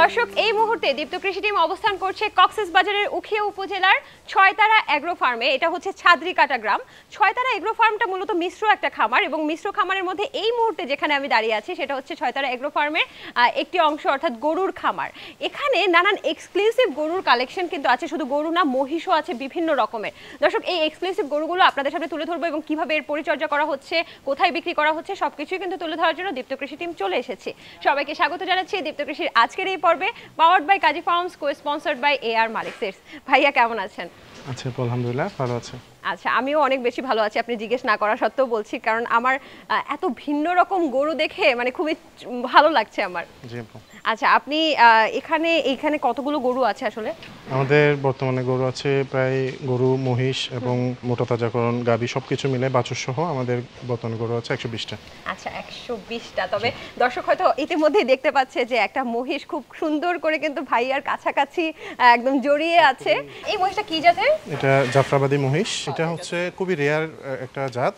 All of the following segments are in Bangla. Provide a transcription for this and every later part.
দর্শক এই মুহূর্তে দীপ্ত কৃষি টিম অবস্থান করছে কক্সবাজারের উখিয়া উপজেলার ছয়তারা এগ্রো ফার্মে। এটা হচ্ছে ছাদরিকাটা গ্রাম। ছয়তারা এগ্রো ফার্মটা মূলত মিশ্র একটা খামার এবং মিশ্র খামারের মধ্যে এই মুহূর্তে যেখানে আমি দাঁড়িয়ে আছি সেটা হচ্ছে ছয়তারা এগ্রো ফার্মের একটি অংশ, অর্থাৎ গরুর খামার। এখানে নানান এক্সক্লুসিভ গরুর কালেকশন কিন্তু আছে, শুধু গরু না মহিষও আছে বিভিন্ন রকমের। দর্শক এই এক্সক্লুসিভ গরুগুলো আপনাদের সামনে তুলে ধরবো এবং কিভাবে এর পরিচর্যা করা হচ্ছে, কোথায় বিক্রি করা হচ্ছে, সবকিছুই কিন্তু তুলে ধরার জন্য দীপ্ত কৃষি টিম চলে এসেছে। সবাইকে স্বাগত জানাচ্ছি দীপ্ত কৃষির আজকের এই পর্বে, powered by Kazi Farms, co-sponsored by AR Malik Seeds. ভাইয়া কেমন আছেন? আচ্ছা, আলহামদুলিল্লাহ ভালো আছে। আচ্ছা, আমিও অনেক বেশি ভালো আছি, আপনি জিজ্ঞেস না করা সত্ত্বেও বলছি, কারণ আমার এত ভিন্ন রকম গরু দেখে মানে খুবই ভালো লাগছে আমার। জি। আচ্ছা, আপনি এখানে কতগুলো গরু আছে আসলে? আমাদের বর্তমানে গরু আছে প্রায় গরু, মহিষ এবং মোটা তাজাকরণ, গাভী সবকিছু মিলে বাছুর সহ আমাদের বর্তমানে গরু আছে 120টা। আচ্ছা, 120টা। তবে দর্শক হয়তো ইতিমধ্যেই দেখতে পাচ্ছে যে একটা মহিষ খুব সুন্দর করে কিন্তু ভাইয়ার কাছাকাছি একদম জড়িয়ে আছে। এই মহিষটা কি জাতের? এটা জাফরাবাদী মহিষ। এটা হচ্ছে খুবই রেয়ার একটা জাত।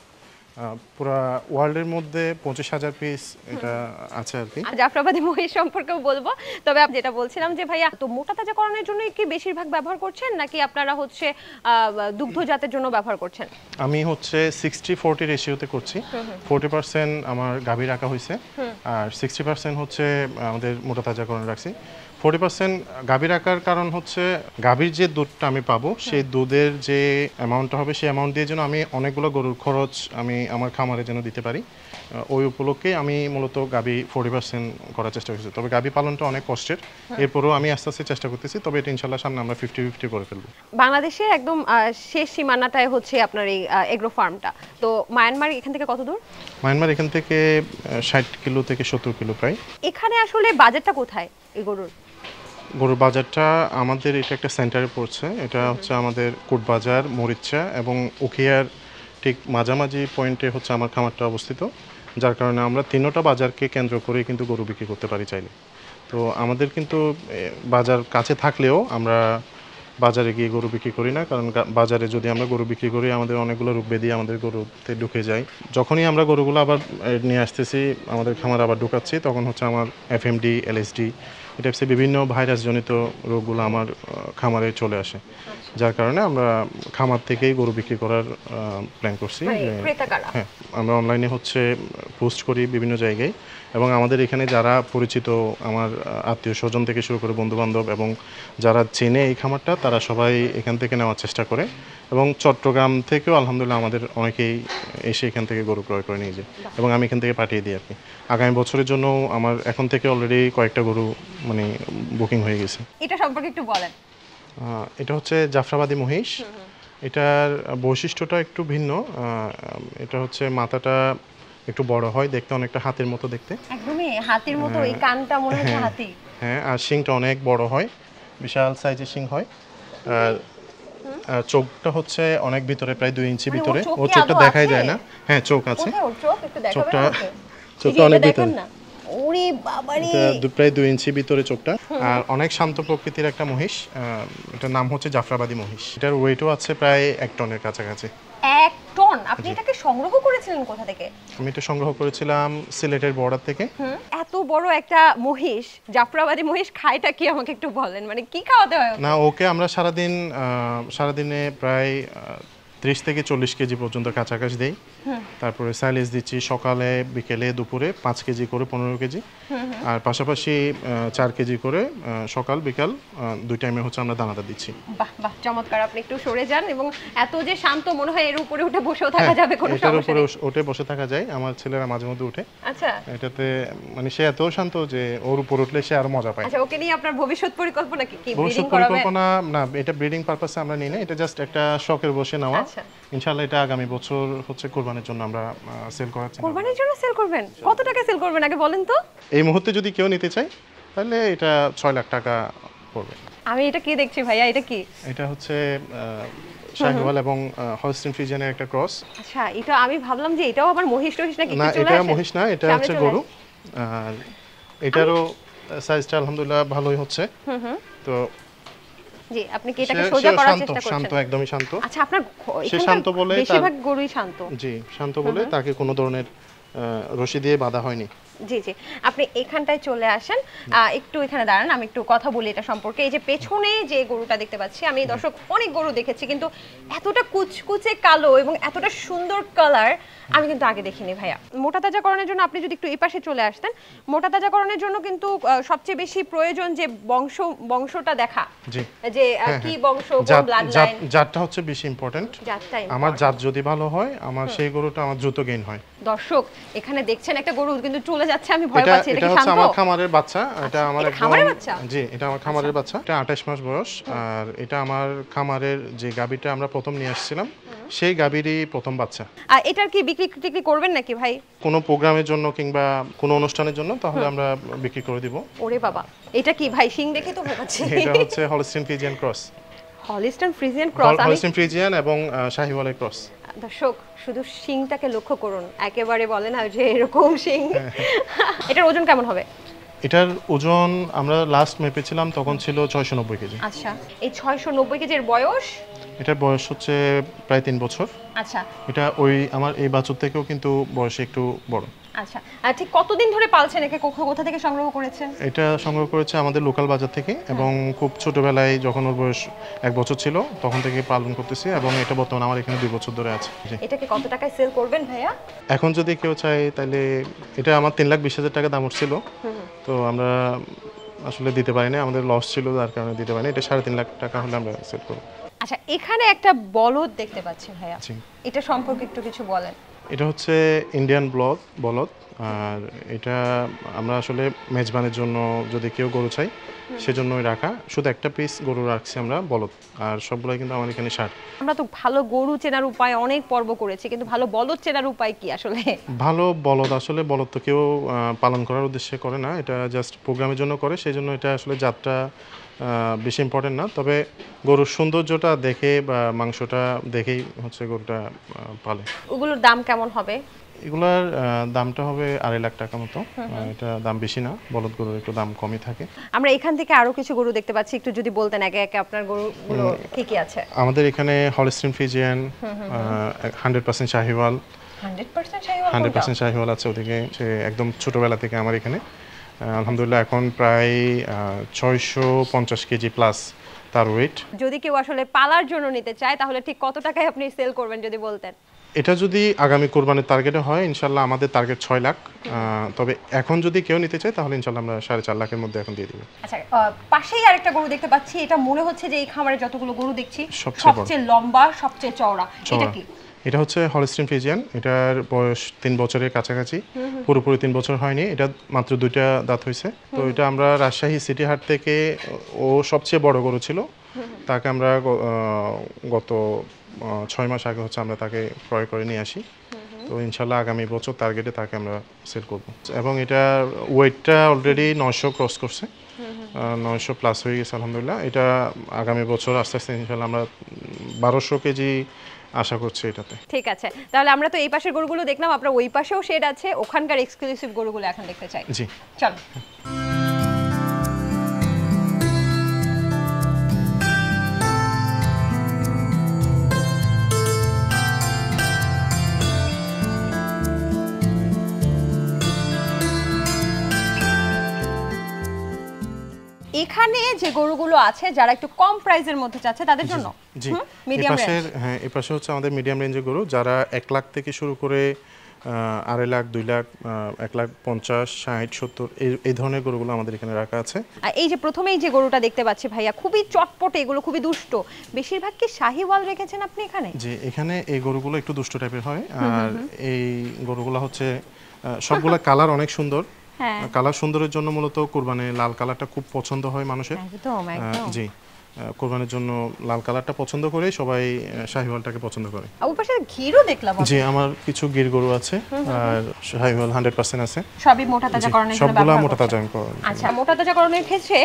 পুরো ওয়ার্ল্ডের মধ্যে 25,000 পিস এটা আছে আর কি। জাফরাবাদী মহিষ সম্পর্কেও বলবো। তবে আমি যেটা বলছিলাম যে ভাইয়া, তো মোটা তাজাকরণের জন্য কি বেশিরভাগ ব্যবহার করছেন নাকি আপনারা হচ্ছে দুগ্ধ জাতের জন্য ব্যবহার করছেন? আমি হচ্ছে 60-40 রেশিওতে করছি। 40% আমার গাভী রাখা হয়েছে আর 60% হচ্ছে আমাদের মোটা তাজাকরণ রাখছি। 40% গাভী রাখার কারণ হচ্ছে গাভীর যে দুধটা আমি পাবো সেই দুধের যে অ্যামাউন্টটা হবে সেই অ্যামাউন্ট দিয়ে যেন আমি অনেকগুলো গরুর খরচ আমি আমার খামারে যেন দিতে পারি, ওই উপলক্ষে আমি মূলত গাভী 40% করার চেষ্টা করছি। তবে গাভী পালনটা অনেক কষ্টের, এরপরও আমি আস্তে আস্তে চেষ্টা করতেছি। তবে এটা ইনশাল্লাহ সামনে আমরা 50-50 করে ফেলবো। বাংলাদেশের একদম শেষ সীমানাটায় হচ্ছে আপনার এই এগ্রো ফার্মটা। তো মায়ানমার এখান থেকে কত দূর? মায়ানমার এখান থেকে 60 কিলো থেকে 70 কিলো প্রায়। এখানে আসলে বাজেটটা কোথায় এই গরুর বাজারটা? আমাদের এটা একটা সেন্টারে পড়ছে। এটা হচ্ছে আমাদের কোটবাজার, মরিচা এবং উখিয়ার ঠিক মাঝামাঝি পয়েন্টে হচ্ছে আমার খামারটা অবস্থিত, যার কারণে আমরা তিনটা বাজারকে কেন্দ্র করে কিন্তু গরু বিক্রি করতে পারি চাইলে। তো আমাদের কিন্তু বাজার কাছে থাকলেও আমরা বাজারে গিয়ে গরু বিক্রি করি না, কারণ বাজারে যদি আমরা গরু বিক্রি করি আমাদের অনেকগুলো রোগ ব্যাধি আমাদের গরুতে ঢুকে যায়। যখনই আমরা গরুগুলো আবার নিয়ে আসতেছি, আমাদের খামার আবার ঢুকাচ্ছি, তখন হচ্ছে আমার এফএমডি, এলএসডি এই টাইপসের বিভিন্ন ভাইরাসজনিত রোগগুলো আমার খামারে চলে আসে, যার কারণে আমরা খামার থেকেই গরু বিক্রি করার প্ল্যান করছি। হ্যাঁ, আমরা অনলাইনে হচ্ছে পোস্ট করি বিভিন্ন জায়গায়, এবং আমাদের এখানে যারা পরিচিত আমার আত্মীয় স্বজন থেকে শুরু করে বন্ধুবান্ধব এবং যারা চেনে এই খামারটা, তারা সবাই এখান থেকে নেওয়ার চেষ্টা করে। এবং চট্টগ্রাম থেকেও আলহামদুলিল্লাহ আমাদের অনেকেই এসে এখান থেকে গরু ক্রয় করে নিয়ে যায় এবং আমি এখান থেকে পাঠিয়ে দিই আর কি। আগামী বছরের জন্য আমার এখন থেকে অলরেডি কয়েকটা গরু মানে বুকিং হয়ে গেছে। এটা সম্পর্কে একটু বলেন। এটা হচ্ছে জাফরাবাদী মহিষ। এটার বৈশিষ্ট্যটা একটু ভিন্ন। এটা হচ্ছে মাথাটা একটু বড় হয়, দেখতে অনেকটা হাতির মতো দেখতে। একদমই হাতির মতো, এই কানটা মনে হচ্ছে হাতি। হ্যাঁ, আর শিংটা অনেক বড় হয়, বিশাল সাইজের শিং হয়। আর চোখটা হচ্ছে অনেক ভিতরে, প্রায় 2 ইঞ্চি ভিতরে। ও চোখটা দেখাই যায় না। হ্যাঁ, চোখ আছে। চোখটা অনেক ভিতরে। ওরে বাবারে, এটা প্রায় 2 ইঞ্চি ভিতরে চোখটা। আর অনেক শান্ত প্রকৃতির একটা মহিষ। এটার নাম হচ্ছে জাফরাবাদী মহিষ। এটার ওয়েটও আছে প্রায় 1 টনের কাছাকাছি। 1 টন? আপনি এটাকে সংগ্রহ করেছিলেন কোথা থেকে? আমি এটা সংগ্রহ করেছিলাম সিলেটের বর্ডার থেকে। এত বড় একটা মহিষ, জাফরাবাদী মহিষ, খায়টা কি আমাকে একটু বলেন, মানে কি খাওয়াতে হয়? না, ওকে আমরা সারাদিনে প্রায় 30 থেকে 40 কেজি পর্যন্ত কাছাকাছি দেই। তারপরে সাইলেজ দিচ্ছি সকালে, বিকেলে, দুপুরে 5 কেজি করে 15 কেজি। আর পাশাপাশি 4 কেজি করে সকাল বিকাল 2 টাইমে হচ্ছে আমরা দানাদার দিচ্ছি। বাহ বাহ, চমৎকার। আপনি একটু সরে যান। এবং এত যে শান্ত, মনে হয় এর উপরে উঠে বসেও থাকা যাবে, কোনো সমস্যা নেই। এর উপরে উঠে বসে থাকা যায়, আমার ছেলেরা মাঝে মধ্যে উঠে। আচ্ছা, এটাতে মানে সে এত শান্ত যে ওর উপর উঠলে সে আরো মজা পায়। আচ্ছা, ওকে নিয়ে আপনার ভবিষ্যৎ পরিকল্পনা কি? ভবিষ্যৎ পরিকল্পনা না, এটা ব্রিডিং পারপাসে আমরা নিই না, এটা জাস্ট একটা শখের বসে নেওয়া। ইনশাআল্লাহ এটা আগামী বছর হচ্ছে কুরবানির জন্য আমরা সেল করার চিন্তা। কুরবানির জন্য সেল করবেন? কত টাকা সেল করবেন আগে বলেন তো? এই মুহূর্তে যদি কেউ নিতে চায় তাহলে এটা 6 লাখ টাকা পড়বে। আমি এটা কি দেখছি ভাইয়া, এটা কি? এটা হচ্ছে শাহিওয়াল এবং হলস্টিন ফ্রিজিয়ানের একটা ক্রস। আচ্ছা, এটা আমি ভাবলাম যে এটাও আবার মহিষ টহিষ নাকি কিছু না, চলে আসে। এটা মহিষ না, এটা হচ্ছে গরু। আর এটারও সাইজটা আলহামদুলিল্লাহ ভালোই হচ্ছে। তো জি, আপনি কি এটাকে সোজা করার চেষ্টা করছেন? শান্ত, একদমই শান্ত। আচ্ছা, আপনার সে শান্ত বলে বেশিরভাগ গরুই শান্ত। জি, শান্ত বলে তাকে কোনো ধরনের রশি দিয়ে বাঁধা হয়নি। জি জি, আপনি এখানটায় চলে আসেন, একটু এখানে দাঁড়ান, আমি একটু কথা বলি এটা সম্পর্কে। এই যে পেছনে যে গরুটা দেখতে পাচ্ছি আমি, দর্শক অনেক গরু দেখেছি, কিন্তু এতটা কুচকুচে কালো এবং এতটা সুন্দর কালার আমি কিন্তু আগে দেখিনি ভাইয়া। মোটা তাজাকরণের জন্য আপনি যদি একটু এই পাশে চলে আসতেন, মোটা তাজাকরণের জন্য কিন্তু সবচেয়ে বেশি প্রয়োজন যে বংশটা দেখা, জি, যে কি বংশ, কোন ব্লাড লাইন, জাতটা হচ্ছে বেশি ইম্পর্টেন্ট। আমার জাত যদি ভালো হয়, আমার সেই গরুটা আমার দ্রুত গেইন হয়। দর্শক এখানে দেখছেন একটা গরু কিন্তু চলে যাচ্ছে, আমি ভয় পাচ্ছি। এটা কি শান্ত? আমার খামারের বাচ্চা, এটা আমার একদম খামারের বাচ্চা। জি, এটা আমার খামারের বাচ্চা। এটা 28 মাস বয়স, আর এটা আমার খামারের যে গাভীটা আমরা প্রথম নিয়ে আসছিলাম সেই গাভীরই প্রথম বাচ্চা। আর এটার কি বিক্রি করবেন নাকি ভাই? কোনো প্রোগ্রামের জন্য কিংবা কোনো অনুষ্ঠানের জন্য তাহলে আমরা বিক্রি করে দিব। ওরে বাবা, এটা কি ভাই? শিং দেখে তো ভয় পাচ্ছি। এটা হচ্ছে Holstein Friesian cross. Holstein Friesian cross, Holstein Friesian এবং শাহিওয়ালের ক্রস। দর্শক শুধু শিংটাকে লক্ষ্য করুন, একেবারে বলে না যে এরকম শিং। এটার ওজন কেমন হবে? এটার ওজন আমরা লাস্ট মেপেছিলাম তখন ছিল 690 কেজি। আচ্ছা, এই 690 কেজির বয়স? এটার বয়স হচ্ছে প্রায় 3 বছর। আচ্ছা, এটা ওই আমার এই বাছুর থেকেও কিন্তু বয়সে একটু বড়। আচ্ছা, আর ঠিক কতদিন ধরে পালছেন একে? কোথা থেকে সংগ্রহ করেছেন? এটা সংগ্রহ করেছে আমাদের লোকাল বাজার থেকে, এবং খুব ছোটবেলায় যখন ওর বয়স 1 বছর ছিল তখন থেকে পালন করতেছি, এবং এটা বর্তমানে আমার এখানে 2 বছর ধরে আছে। এটাকে কত টাকায় সেল করবেন ভাইয়া? এখন যদি কেউ চায় তাহলে এটা আমার 3,20,000 টাকা দাম উঠছিল, তো আমরা আসলে দিতে পারিনি, আমাদের লস ছিল যার কারণে দিতে পারিনি। এটা 3.5 লাখ টাকা হলে আমরা সেল করব। আচ্ছা, এখানে একটা বলদ দেখতে পাচ্ছি ভাইয়া, এটা সম্পর্কে একটু কিছু বলেন। এটা হচ্ছে ইন্ডিয়ান বলদ, আর এটা আমরা আসলে মেজবানের জন্য যদি কেউ গরু চাই সেজন্যই রাখা। শুধু একটা পিস গরু রাখছি আমরা বলদ, আর সবগুলো কিন্তু আমার এখানে ষাট। আমরা তো ভালো গরু চেনার উপায় অনেক পর্ব করেছি, কিন্তু ভালো বলদ চেনার উপায় কি আসলে? ভালো বলদ আসলে বলদ তো কেউ পালন করার উদ্দেশ্যে করে না, এটা জাস্ট প্রোগ্রামের জন্য করে, সেই জন্য এটা আসলে জাতটা বেশি ইম্পর্টেন্ট না। তবে গরুর সৌন্দর্যটা দেখে বা মাংসটা দেখেই হচ্ছে গরুটা পালে। ওগুলোর দাম কেমন হবে? এগুলার দামটা হবে 2.5 লাখ টাকা মতো। এটা দাম বেশি না, বলদ গরুর একটু দাম কমই থাকে। আমরা এখান থেকে আরো কিছু গরু দেখতে পাচ্ছি, একটু যদি বলতেন একে একে আপনার গরুগুলো কি কি আছে? আমাদের এখানে হলস্টিন ফ্রিজিয়ান, 100% শাহিওয়াল, 100% শাহিওয়াল আছে। ওদিকে সে একদম ছোটবেলা থেকে আমার এখানে আলহামদুলিল্লাহ এখন প্রায় 650 কেজি প্লাস তার ওয়েট। যদি কেউ আসলে পালার জন্য নিতে চায় তাহলে ঠিক কত টাকায় আপনি সেল করবেন যদি বলতেন? এটা যদি আগামী কোরবানির টার্গেটে হয় ইনশাল্লাহ আমাদের টার্গেট 6 লাখ। তবে এখন যদি কেউ নিতে চায় তাহলে ইনশাল্লাহ আমরা 4.5 লাখের মধ্যে এখন দিয়ে দিব। আচ্ছা, পাশেই আরেকটা গরু দেখতে পাচ্ছি, এটা মনে হচ্ছে যে এই খামারে যতগুলো গরু দেখছি সবচেয়ে লম্বা, সবচেয়ে চওড়া। এটা কি? এটা হচ্ছে হলস্টিন ফ্রিজিয়ান। এটার বয়স 3 বছরের কাছাকাছি, পুরোপুরি 3 বছর হয়নি, এটা মাত্র 2টা দাঁত হয়েছে। তো এটা আমরা রাজশাহী সিটি হাট থেকে, ও সবচেয়ে বড় গরু ছিল, তাকে আমরা গত 6 মাস আগে হচ্ছে আমরা তাকে ক্রয় করে নিয়ে আসি। তো ইনশাল্লাহ আগামী বছর টার্গেটে তাকে আমরা সেল করব, এবং এটা ওয়েটটা অলরেডি 900 ক্রস করছে, 900 প্লাস হয়ে গেছে আলহামদুলিল্লাহ। এটা আগামী বছর আস্তে আস্তে ইনশাল্লাহ আমরা 1200 কেজি আশা করছি এটাতে। ঠিক আছে, তাহলে আমরা তো এই পাশের গরুগুলো দেখলাম, আপনার ওই পাশেও শেড আছে, ওখানকার এক্সক্লুসিভ গরুগুলো এখন দেখতে চাই। জি চলো। এখানে যে গরুগুলো আছে যারা একটু কম প্রাইসের মধ্যে চাচ্ছে তাদের জন্য, জি মিডিয়াম রেঞ্জ। হ্যাঁ, এই পাশে হচ্ছে আমাদের মিডিয়াম রেঞ্জের গরু, যারা 1 লাখ থেকে শুরু করে 2.5 লাখ, 2 লাখ, 1,50,000, 60, 70 এই ধরনের গরুগুলো আমাদের এখানে রাখা আছে। আর এই যে প্রথমেই যে গরুটা দেখতে পাচ্ছি ভাইয়া, খুবই চটপটে, এগুলো খুবই দুষ্ট, বেশিরভাগ কি শাহিওয়াল রেখেছেন আপনি এখানে? জি, এখানে এই গরুগুলো একটু দুষ্ট টাইপের হয়, আর এই গরুগুলো হচ্ছে সবগুলা কালার অনেক সুন্দর। কালার সুন্দরের জন্য মূলত কুরবানি লাল কালারটা খুব পছন্দ হয় মানুষের। জি, কোরবানির জন্য লাল কালারটা পছন্দ করে সবাই শাহিওয়ালটাকে পছন্দ করে। ওর পাশে গিরও দেখলাম। জি, আমার কিছু গির গরু আছে, আর শাহিওয়াল 100% আছে। সবই মোটা তাজাকরণের জন্য সবগুলা মোটা তাজাকরণ। আচ্ছা, মোটা তাজাকরণের ক্ষেত্রে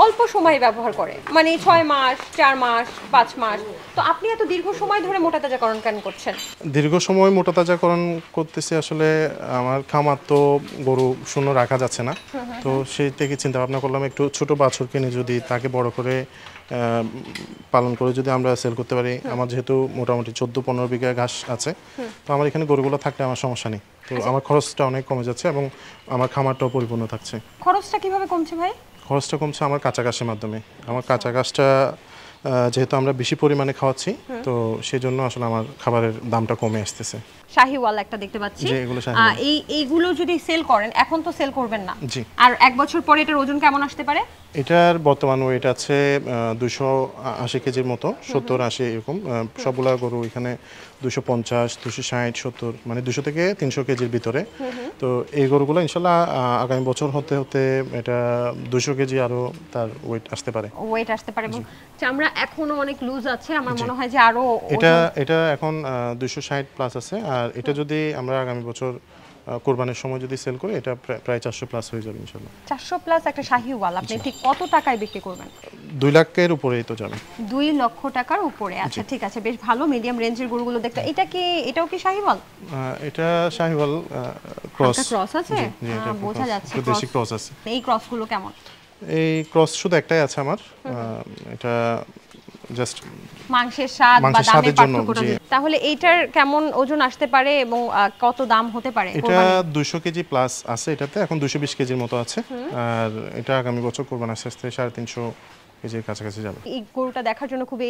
অল্প সময় ব্যবহার করে, মানে 6 মাস, 4 মাস, 5 মাস। তো আপনি এত দীর্ঘ সময় ধরে মোটা তাজাকরণ কেন করছেন? দীর্ঘ সময় মোটা তাজাকরণ করতেছি আসলে আমার খামার তো গরু শূন্য রাখা যাচ্ছে না, তো সেই থেকে চিন্তা ভাবনা করলাম একটু ছোট বাছুর কিনে যদি তাকে বড় করে পালন করে যদি আমরা সেল করতে পারি, আমার যেহেতু মোটামুটি 14-15 বিঘা ঘাস আছে, তো আমার এখানে গরুগুলো থাকলে আমার সমস্যা নেই, তো আমার খরচটা অনেক কমে যাচ্ছে এবং আমার খামারটাও পরিপূর্ণ থাকছে। খরচটা কিভাবে কমছে ভাই? খরচটা কমছে আমার কাঁচা ঘাসের মাধ্যমে। আমার কাঁচা ঘাসটা যেহেতু আমরা বেশি পরিমাণে খাওয়াচ্ছি, তো সেই জন্য আসলে আমার খাবারের দামটা কমে আসতেছে। শাহিওয়াল একটা দেখতে পাচ্ছি, জি, এগুলো শাহিওয়াল। এইগুলো যদি সেল করেন, এখন তো সেল করবেন না, জি। আর 1 বছর পরে এটার ওজন কেমন আসতে পারে? এটার বর্তমান ওয়েট আছে 280 কেজির মতো, 70-80 এরকম। সবগুলা গরু এখানে 250, 260, 70 মানে 200 থেকে 300 কেজির ভিতরে। তো এই গরুগুলো ইনশাল্লাহ আগামী বছর হতে হতে এটা 200 কেজি আরো তার ওয়েট আসতে পারে। ওয়েট আসতে পারে, এবং চামড়া এখনো অনেক লুজ আছে, আমার মনে হয় যে আরো এটা এখন 260 প্লাস আছে, আর এটা যদি আমরা আগামী বছর কোরবানির সময় যদি সেল করি, এটা প্রায় 400 প্লাস হয়ে যাবে ইনশাআল্লাহ। 400 প্লাস একটা শাহিওয়াল আপনি ঠিক কত টাকায় বিক্রি করবেন? 2 লাখের উপরেই তো যাবে। 2 লক্ষ টাকার উপরে। আচ্ছা ঠিক আছে, বেশ ভালো মিডিয়াম রেঞ্জের গরুগুলো দেখতে। এটাও কি শাহিওয়াল? এটা শাহিওয়াল ক্রস। ক্রস আছে, বোঝা যাচ্ছে দেশি ক্রস আছে। এই ক্রসগুলো কেমন? এই ক্রস শুধু একটাই আছে আমার, এটা জাস্ট মাংসের স্বাদ বা মাংসের দামের স্বাদের জন্য, পার্থক্যটা। জি। তাহলে এইটার কেমন ওজন আসতে পারে এবং কত দাম হতে পারে? এটা 200 কেজি প্লাস আছে, এটাতে এখন 220 কেজির মতো আছে, আর এটা আগামী বছর কোরবান আস্তে আস্তে 350 কেজির কাছাকাছি যাবে। এই গরুটা দেখার জন্য খুবই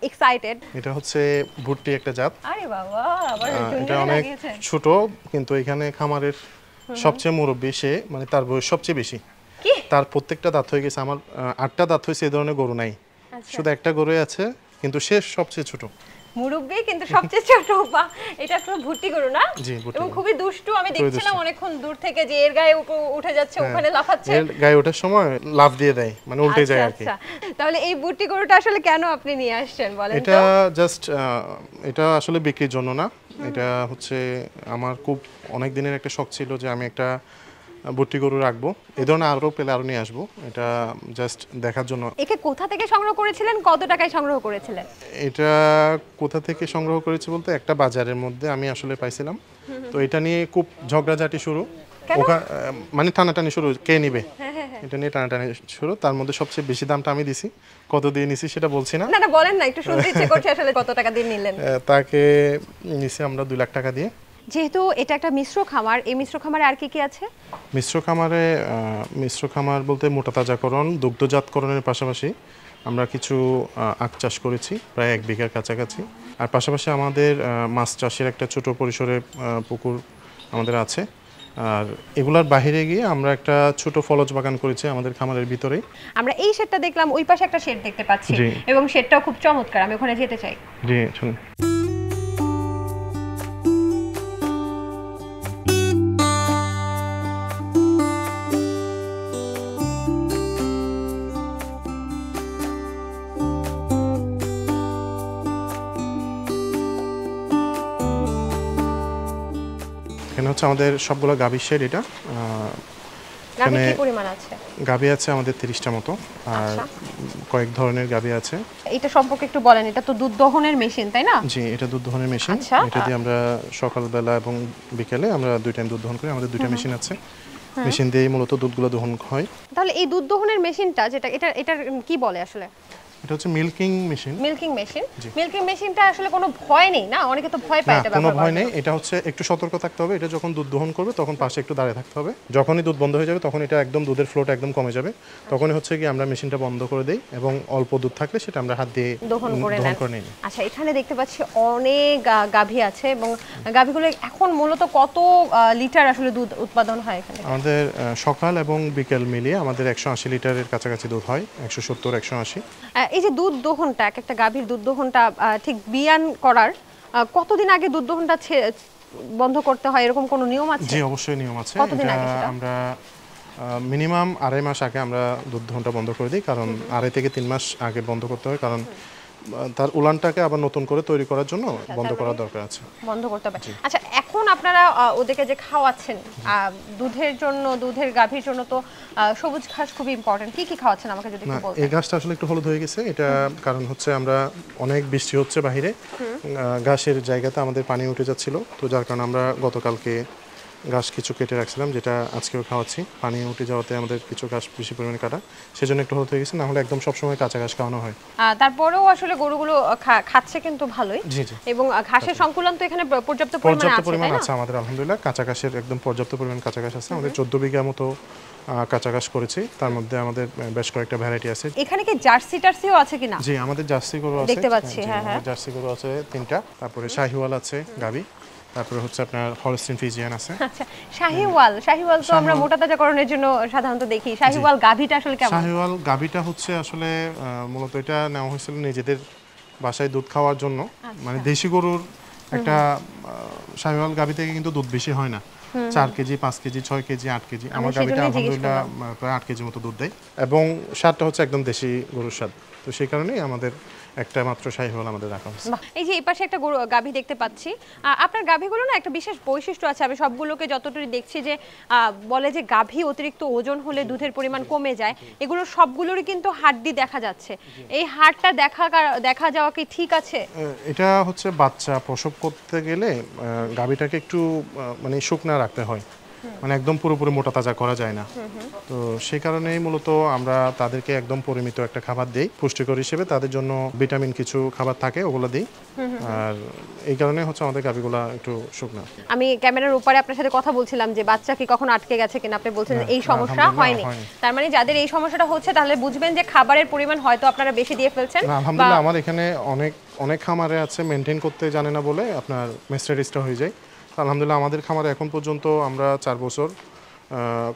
এক্সাইটেড। এটা হচ্ছে ভুট্টি একটা জাত। আরে বাবা, আবার এটা চুনচুনি অনেক লাগিয়েছে। ছোট, কিন্তু এখানে খামারের সবচেয়ে মুরব্বী সে, মানে তার বয়স সবচেয়ে বেশি। কি? তার প্রত্যেকটা দাঁত হয়ে গেছে, আমার 8টা দাঁত হয়েছে, এই ধরনের গরু নাই। শুধু একটা গরুই আছে, কিন্তু সে সবচেয়ে ছোট। মুরব্বি কিন্তু সবচেয়ে ছোট। বা এটা পুরো ভুট্টি গরু না? জি, ভুট্টি এবং গরু। খুবই দুষ্টু। আমি দেখছিলাম অনেকক্ষণ দূর থেকে যে এর গায়ে উঠে যাচ্ছে, ওখানে লাফাচ্ছে। এর গায়ে ওঠার সময় লাফ দিয়ে দেয়, মানে উল্টে যায় আর কি। আচ্ছা, তাহলে এই ভুট্টি গরুটা আসলে কেন আপনি নিয়ে আসছেন বলেন তো? এটা জাস্ট এটা আসলে বিক্রির জন্য না, এটা হচ্ছে আমার খুব অনেক দিনের একটা শখ ছিল যে আমি একটা ভুট্টি গরু রাখবো, এই ধরনের আরো পেলে আরো নিয়ে আসবো, এটা জাস্ট দেখার জন্য। একে কোথা থেকে সংগ্রহ করেছিলেন, কত টাকায় সংগ্রহ করেছিলেন? এটা কোথা থেকে সংগ্রহ করেছি বলতে, একটা বাজারের মধ্যে আমি আসলে পাইছিলাম, তো এটা নিয়ে খুব ঝগড়াঝাটি শুরু, মানে টানাটানি শুরু, কে নিবে এটা নিয়ে টানাটানি শুরু। তার মধ্যে সবচেয়ে বেশি দামটা আমি দিছি, কত দিয়ে নিছি সেটা বলছি না। না না, বলেন না, একটু শুনতে ইচ্ছে করছে আসলে কত টাকা দিয়ে নিলেন। তাকে নিছি আমরা 2 লাখ টাকা দিয়ে। যেহেতু এটা একটা মিশ্র খামার, এই মিশ্র খামারে আর কি কি আছে? মিশ্র খামার বলতে মোটা তাজাকরণ, দুগ্ধজাতকরণের পাশাপাশি আমরা কিছু আখ চাষ করেছি প্রায় 1 বিঘার কাছাকাছি, আর পাশাপাশি আমাদের মাছ চাষের একটা ছোট পরিসরে পুকুর আমাদের আছে, আর এগুলার বাইরে গিয়ে আমরা একটা ছোট ফলজ বাগান করেছি আমাদের খামারের ভিতরেই। আমরা এই শেডটা দেখলাম, ওই পাশে একটা শেড দেখতে পাচ্ছি, এবং শেডটাও খুব চমৎকার, আমি ওখানে যেতে চাই। জি, শুনুন। এখানে হচ্ছে আমাদের সবগুলো গাভীর শেড। এটা গাভী কি পরিমাণ আছে? গাভী আছে আমাদের 30টা মতো, আর কয়েক ধরনের গাভী আছে। এটা সম্পর্কে একটু বলেন। এটা তো দুধ দহনের মেশিন, তাই না? জি, এটা দুধ দহনের মেশিন। এটা দিয়ে আমরা সকালবেলা এবং বিকেলে আমরা 2 টাইম দুধ দহন করি। আমাদের 2টা মেশিন আছে, মেশিন দিয়েই মূলত দুধগুলো দহন হয়। তাহলে এই দুধ দহনের মেশিনটা যেটা, এটার কি বলে আসলে? এটা হচ্ছে milking machine. Milking machine. Milking মেশিনটা আসলে কোনো ভয় নেই না? অনেকে তো ভয় পায় এটা ব্যবহার করার। কোনো ভয় নেই, এটা হচ্ছে একটু সতর্ক থাকতে হবে। এটা যখন দুধ দহন করবে তখন পাশে একটু দাঁড়িয়ে থাকতে হবে। যখনই দুধ বন্ধ হয়ে যাবে তখন এটা একদম দুধের ফ্লোটা একদম কমে যাবে, তখনই হচ্ছে কি আমরা মেশিনটা বন্ধ করে দেই, এবং অল্প দুধ থাকলে সেটা আমরা হাত দিয়ে দহন করে নিই। আচ্ছা, এখানে দেখতে পাচ্ছি অনেক গাভী আছে, এবং গাভীগুলো এখন মূলত কত লিটার আসলে দুধ উৎপাদন হয় এখানে? আমাদের সকাল এবং বিকেল মিলিয়ে আমাদের 180 লিটারের কাছাকাছি দুধ হয়, 170 180। এই যে দুধ দহনটা, একটা গাভীর দুধ দহনটা ঠিক বিয়ান করার কতদিন আগে দুধ দহনটা বন্ধ করতে হয়, এরকম কোনো নিয়ম আছে? জি, অবশ্যই নিয়ম আছে। আমরা মিনিমাম 2.5 মাস আগে আমরা দুধ দহনটা বন্ধ করে দিই, কারণ 2.5 থেকে 3 মাস আগে বন্ধ করতে হয়, কারণ তার উলানটাকে আবার নতুন করে তৈরি করার জন্য বন্ধ করার দরকার আছে। বন্ধ করতে হবে। আচ্ছা, এখন আপনারা ওদেরকে যে খাওয়াচ্ছেন দুধের জন্য, দুধের গাভীর জন্য তো সবুজ ঘাস খুবই ইম্পর্টেন্ট, কি কি খাওয়াচ্ছেন আমাকে যদি একটু বলতেন? এই ঘাসটা আসলে একটু হলুদ হয়ে গেছে, এটা কারণ হচ্ছে আমরা অনেক বৃষ্টি হচ্ছে বাইরে, ঘাসের জায়গাতে আমাদের পানি উঠে যাচ্ছিল, তো যার কারণে আমরা গতকালকে ঘাস কিছু কেটে রাখছিলাম, যেটা আজকেও খাওয়াচ্ছি। পানি উঠে যাওয়াতে আমাদের কিছু ঘাস বেশি পরিমাণে কাটা, সেজন্য একটু হলুদ হয়ে গেছে, না হলে একদম সবসময় কাঁচা ঘাস খাওয়ানো হয়। তারপরেও আসলে গরুগুলো খাচ্ছে কিন্তু ভালোই। জি জি। এবং ঘাসের সংকুলন তো এখানে পর্যাপ্ত পরিমাণে আছে আমাদের, আলহামদুলিল্লাহ। কাঁচা ঘাসের একদম পর্যাপ্ত পরিমাণ কাঁচা ঘাস আছে আমাদের। 14 বিঘা মতো কাঁচা ঘাস করেছি, তার মধ্যে আমাদের বেশ কয়েকটা ভ্যারাইটি আছে। এখানে কি জার্সি টার্সিও আছে কিনা? জি, আমাদের জার্সি গরু আছে, দেখতে পাচ্ছি। হ্যাঁ, জার্সি গরু আছে 3টা, তারপরে শাহিওয়াল আছে গাবি, তারপরে হচ্ছে আপনার হলস্টিন ফ্রিজিয়ান আছে। আচ্ছা, শাহিওয়াল তো আমরা মোটা তাজাকরণের জন্য সাধারণত দেখি। শাহিওয়াল গাভিটা আসলে কেমন? শাহিওয়াল গাভিটা হচ্ছে আসলে মূলত এটা নেওয়া হয়েছিল নিজেদের বাসায় দুধ খাওয়ার জন্য। মানে দেশি গরুর একটা শাহিওয়াল গাভি থেকে কিন্তু দুধ বেশি হয় না, 4 কেজি 5 কেজি 6 কেজি 8 কেজি। আমার গাভিটা আলহামদুলিল্লাহ প্রায় 8 কেজি মতো দুধ দেয়, এবং স্বাদটা হচ্ছে একদম দেশি গরুর স্বাদ। তো সেই কারণেই আমাদের একটা মাত্র শাহিওয়াল আমাদের রাখা হয়েছে। এই যে এই পাশে একটা গাভী দেখতে পাচ্ছি, আপনার গাভীগুলো না একটা বিশেষ বৈশিষ্ট্য আছে। আমি সবগুলোকে যতটুকু দেখছি যে বলে যে গাভী অতিরিক্ত ওজন হলে দুধের পরিমাণ কমে যায়, এগুলো সবগুলোরই কিন্তু হাড্ডি দেখা যাচ্ছে। এই হাড়টা দেখা যাওয়া কি ঠিক আছে? এটা হচ্ছে বাচ্চা প্রসব করতে গেলে গাভীটাকে একটু মানে শুকনা রাখতে হয়, মানে একদম পুরোপুরি মোটা তাজা করা যায় না। তো সেই কারণেই মূলত আমরা তাদেরকে একদম পরিমিত একটা খাবার দেই পুষ্টিকর হিসেবে। তাদের জন্য ভিটামিন কিছু খাবার থাকে, ওগুলো দিই। আর এই কারণে হচ্ছে আমাদের গাভীগুলো একটু শুকনা। আমি ক্যামেরার উপরে আপনার সাথে কথা বলছিলাম যে বাচ্চা কি কখন আটকে গেছে কিনা, আপনি বলছেন এই সমস্যা হয়নি। তার মানে যাদের এই সমস্যাটা হচ্ছে তাহলে বুঝবেন যে খাবারের পরিমাণ হয়তো আপনারা বেশি দিয়ে ফেলছেন। আলহামদুলিল্লাহ আমার এখানে অনেক খামারে আছে মেনটেন করতে জানে না বলে আপনার মেস্টারিসটা হয়ে যায়। আলহামদুলিল্লাহ আমাদের খামারে এখন পর্যন্ত আমরা 4 বছর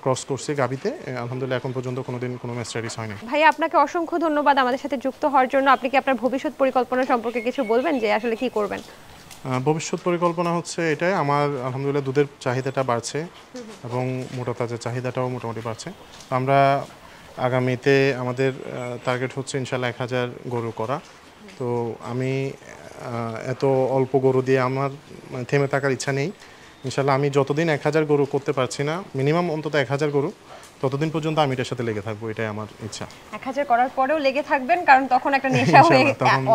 ক্রস করছি গাবিতে, আলহামদুলিল্লাহ এখন পর্যন্ত কোনোদিন কোনো মেস্টারিস হয়নি। ভাই আপনাকে অসংখ্য ধন্যবাদ আমাদের সাথে যুক্ত হওয়ার জন্য। আপনি কি আপনার ভবিষ্যৎ পরিকল্পনা সম্পর্কে কিছু বলবেন যে আসলে কি করবেন? ভবিষ্যৎ পরিকল্পনা হচ্ছে এটাই, আমার আলহামদুলিল্লাহ দুধের চাহিদাটা বাড়ছে এবং মোটা তাজার চাহিদাটাও মোটামুটি বাড়ছে। আমরা আগামীতে আমাদের টার্গেট হচ্ছে ইনশাল্লাহ 1000 গরু করা। তো আমি এত অল্প গরু দিয়ে আমার থেমে থাকার ইচ্ছা নেই। ইনশাল্লাহ আমি যতদিন 1000 গরু করতে পারছি না, মিনিমাম অন্তত 1000 গরু, ততদিন পর্যন্ত আমি এটার সাথে লেগে থাকবো, এটাই আমার ইচ্ছা। 1000 করার পরেও লেগে থাকবেন, কারণ তখন একটা নেশা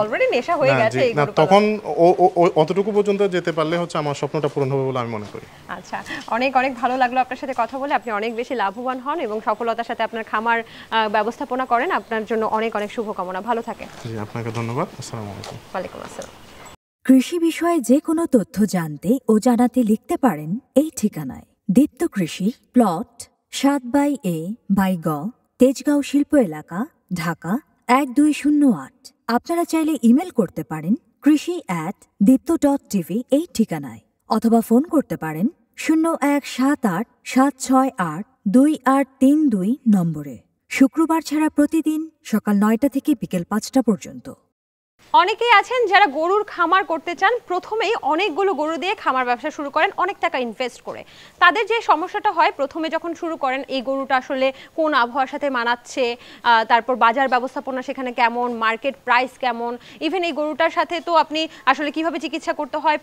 অলরেডি নেশা হয়ে গেছে এই গরু। তখন অতটুকু পর্যন্ত যেতে পারলে হচ্ছে আমার স্বপ্নটা পূরণ হবে বলে আমি মনে করি। আচ্ছা, অনেক ভালো লাগলো আপনার সাথে কথা বলে। আপনি অনেক বেশি লাভবান হন এবং সফলতার সাথে আপনার খামার ব্যবস্থাপনা করেন। আপনার জন্য অনেক শুভকামনা। ভালো থাকেন। জি, আপনাকে ধন্যবাদ। আসসালামু আলাইকুম। ওয়ালাইকুম আসসালাম। কৃষি বিষয়ে যে কোনো তথ্য জানতে ও জানাতে লিখতে পারেন এই ঠিকানায়। দীপ্ত কৃষি, প্লট 7/A/গ, তেজগাঁও শিল্প এলাকা, ঢাকা 1208। আপনারা চাইলে ইমেল করতে পারেন krishi@dipto.tv এই ঠিকানায়, অথবা ফোন করতে পারেন 0178-768-2832 নম্বরে। শুক্রবার ছাড়া প্রতিদিন সকাল 9টা থেকে বিকেল 5টা পর্যন্ত। অনেকেই আছেন যারা গরুর খামার করতে চান, প্রথমেই অনেকগুলো গরু দিয়ে খামার ব্যবসা শুরু করেন অনেক টাকা ইনভেস্ট করে। তাদের যে সমস্যাটা হয় প্রথমে যখন শুরু করেন, এই গরুটা আসলে কোন আবহাওয়ার সাথে মানাচ্ছে, তারপর বাজার ব্যবস্থাপনা সেখানে কেমন, মার্কেট প্রাইস কেমন, ইভেন এই গরুটার সাথে তো আপনি আসলে কিভাবে চিকিৎসা করতে হয়,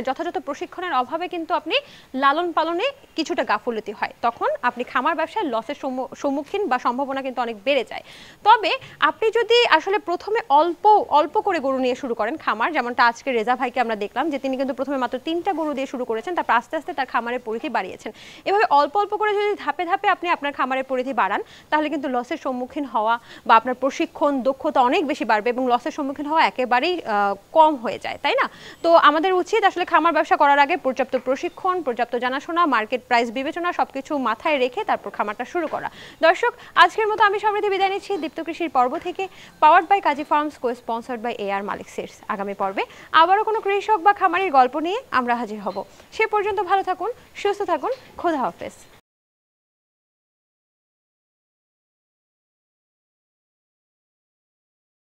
যথাযথ প্রশিক্ষণের অভাবে কিন্তু আপনি লালন পালনে কিছুটা গাফলতি হয়। তখন আপনি খামার ব্যবসায় লসের সম্মুখীন বা সম্ভাবনা কিন্তু অনেক বেড়ে যায়। তবে আপনি যদি আসলে প্রথমে অল্প করে গরু নিয়ে শুরু করেন খামার, যেমনটা আজকে রেজা ভাইকে আমরা দেখলাম যে তিনি কিন্তু প্রথমে মাত্র 3টা গরু দিয়ে শুরু করেছেন, তারপর আস্তে আস্তে তার খামারের পরিধি বাড়িয়েছেন। এভাবে অল্প করে যদি ধাপে ধাপে আপনি আপনার খামারের পরিধি বাড়ান, তাহলে কিন্তু লসের সম্মুখীন হওয়া বা আপনার প্রশিক্ষণ দক্ষতা অনেক বেশি বাড়বে এবং লসের সম্মুখীন হওয়া একেবারেই কম হয়ে যায়, তাই না? তো আমাদের উচিত আসলে খামার ব্যবসা করার আগে পর্যাপ্ত প্রশিক্ষণ, পর্যাপ্ত জানাশোনা, মার্কেট প্রাইস বিবেচনা সবকিছু মাথায় রেখে তারপর খামারটা শুরু করা। দর্শক, আজকের মতো আমি সমৃদ্ধি বিদায় নিচ্ছি দীপ্ত কৃষির পর্ব থেকে, powered by Kazi farms, co sponsored by AR Malik seeds. আগামী পর্বে আবারও কোনো কৃষক বা খামারির গল্প নিয়ে আমরা হাজির হব। সে পর্যন্ত ভালো থাকুন, সুস্থ থাকুন, খোদা হাফেজ।